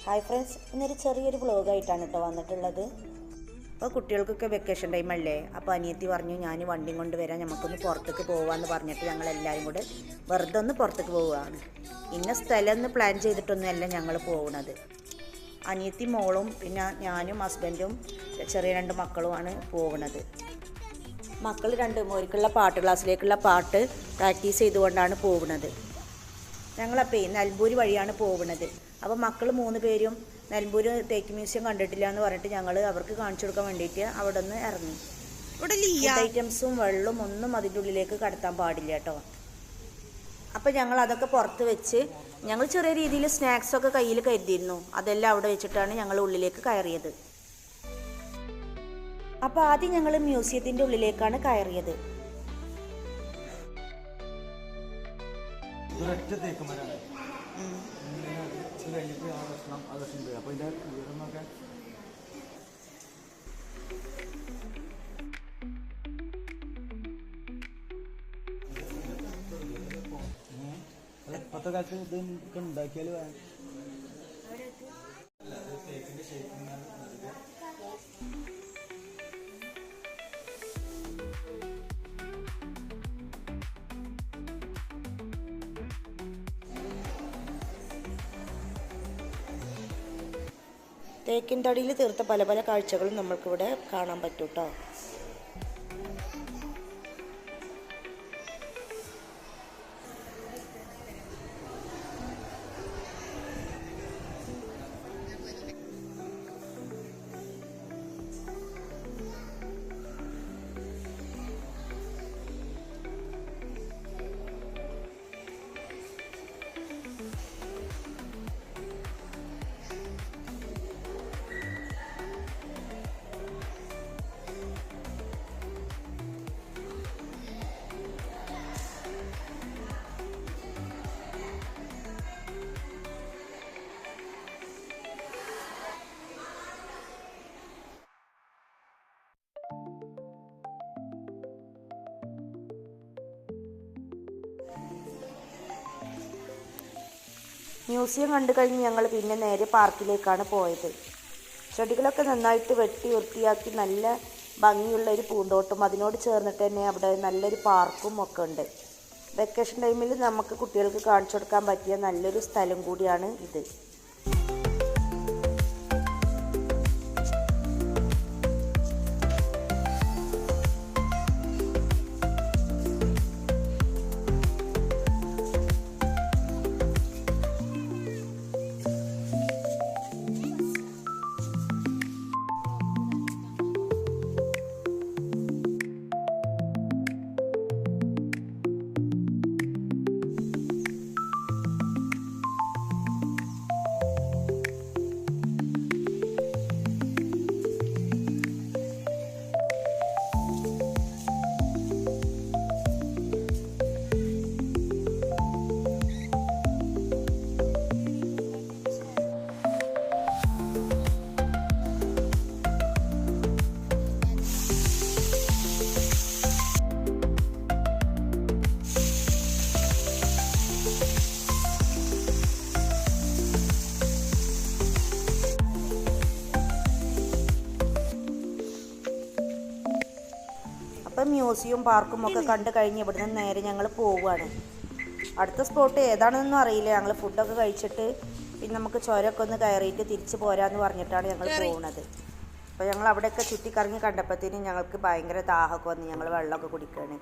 Hi friends, ഇന്നൊരു ചെറിയൊരു വ്ളോഗായിട്ടാണ് കേട്ടോ വന്നിട്ടുള്ളത്. അപ്പോൾ കുട്ടികൾക്കൊക്കെ വെക്കേഷൻ ടൈം അല്ലേ. അപ്പോൾ അനിയത്തി പറഞ്ഞു ഞാൻ വണ്ടിയും കൊണ്ട് വരാം, നമുക്കൊന്ന് പുറത്തേക്ക് പോകാമെന്ന് പറഞ്ഞിട്ട് ഞങ്ങളെല്ലാവരും കൂടെ വെറുതെ ഒന്ന് പുറത്തേക്ക് പോവുകയാണ്. ഇന്ന സ്ഥലം ഒന്ന് പ്ലാൻ ചെയ്തിട്ടൊന്നുമല്ല ഞങ്ങൾ പോകുന്നത്. അനിയത്തി മോളും പിന്നെ ഞാനും ഹസ്ബൻഡും ചെറിയ 2 മക്കളുമാണ് പോകുന്നത്. മക്കൾ ഒരിക്കുള്ള പാട്ട് ക്ലാസ്സിലേക്കുള്ള പാട്ട് പ്രാക്ടീസ് ചെയ്തുകൊണ്ടാണ് പോകുന്നത്. ഞങ്ങളപ്പോൾ നിലമ്പൂർ വഴിയാണ് പോകുന്നത്. അപ്പോൾ മക്കൾ 3 പേരും നിലമ്പൂർ തേക്ക് മ്യൂസിയം കണ്ടിട്ടില്ല എന്ന് പറഞ്ഞിട്ട് ഞങ്ങൾ അവർക്ക് കാണിച്ചു കൊടുക്കാൻ വേണ്ടിയിട്ട് അവിടെ നിന്ന് ഇറങ്ങി. ഫുഡ് ഐറ്റംസും വെള്ളവും ഒന്നും അതിൻ്റെ ഉള്ളിലേക്ക് കടത്താൻ പാടില്ല കേട്ടോ. അപ്പോൾ ഞങ്ങൾ അതൊക്കെ പുറത്ത് വെച്ച് ഞങ്ങൾ ചെറിയ രീതിയിൽ സ്നാക്സൊക്കെ കയ്യിൽ കരുതിയിരുന്നു. അതെല്ലാം അവിടെ വെച്ചിട്ടാണ് ഞങ്ങൾ ഉള്ളിലേക്ക് കയറിയത്. അപ്പോൾ ആദ്യം ഞങ്ങൾ മ്യൂസിയത്തിൻ്റെ ഉള്ളിലേക്കാണ് കയറിയത്. ഇപ്പോഴത്തെ കാലത്ത് ഇതൊക്കെ ഉണ്ടാക്കിയാൽ തേക്കിൻ തടിയിൽ തീർത്ത പല പല കാഴ്ചകളും നമ്മൾക്കിവിടെ കാണാൻ പറ്റും കേട്ടോ. മ്യൂസിയം കണ്ടു കഴിഞ്ഞ് ഞങ്ങൾ പിന്നെ നേരെ പാർക്കിലേക്കാണ് പോയത്. ചെടികളൊക്കെ നന്നായിട്ട് വെട്ടി വൃത്തിയാക്കി നല്ല ഭംഗിയുള്ള ഒരു പൂന്തോട്ടം, അതിനോട് ചേർന്നിട്ട് തന്നെ അവിടെ നല്ലൊരു പാർക്കും ഒക്കെ ഉണ്ട്. വെക്കേഷൻ ടൈമിൽ നമുക്ക് കുട്ടികൾക്ക് കാണിച്ചു കൊടുക്കാൻ പറ്റിയ നല്ലൊരു സ്ഥലം കൂടിയാണ് ഇത്. അപ്പം മ്യൂസിയവും പാർക്കും ഒക്കെ കണ്ടു കഴിഞ്ഞ് ഇവിടുന്ന് നേരെ ഞങ്ങൾ പോവുകയാണ്. അടുത്ത സ്പോട്ട് ഏതാണെന്നൊന്നും അറിയില്ല. ഞങ്ങൾ ഫുഡൊക്കെ കഴിച്ചിട്ട് പിന്നെ നമുക്ക് ചുരമൊക്കെ ഒന്ന് കയറിയിട്ട് തിരിച്ച് പോരാന്ന് പറഞ്ഞിട്ടാണ് ഞങ്ങൾ പോകുന്നത്. അപ്പോൾ ഞങ്ങൾ അവിടെയൊക്കെ ചുറ്റിക്കറങ്ങി കണ്ടപ്പോഴത്തേനും ഞങ്ങൾക്ക് ഭയങ്കര ദാഹമൊക്കെ വന്ന് ഞങ്ങൾ വെള്ളമൊക്കെ കുടിക്കുകയാണ്.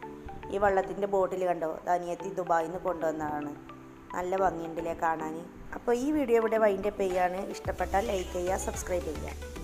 ഈ വെള്ളത്തിൻ്റെ ബോട്ടിൽ കണ്ടോ, അനിയത്തി ദുബായിൽ നിന്ന് കൊണ്ടുവന്നതാണ്. നല്ല ഭംഗിയുണ്ടല്ലേ കാണാൻ. അപ്പോൾ ഈ വീഡിയോ ഇവിടെ വൈൻഡപ്പ് ചെയ്യാണ്. ഇഷ്ടപ്പെട്ടാൽ ലൈക്ക് ചെയ്യുക, സബ്സ്ക്രൈബ് ചെയ്യുക.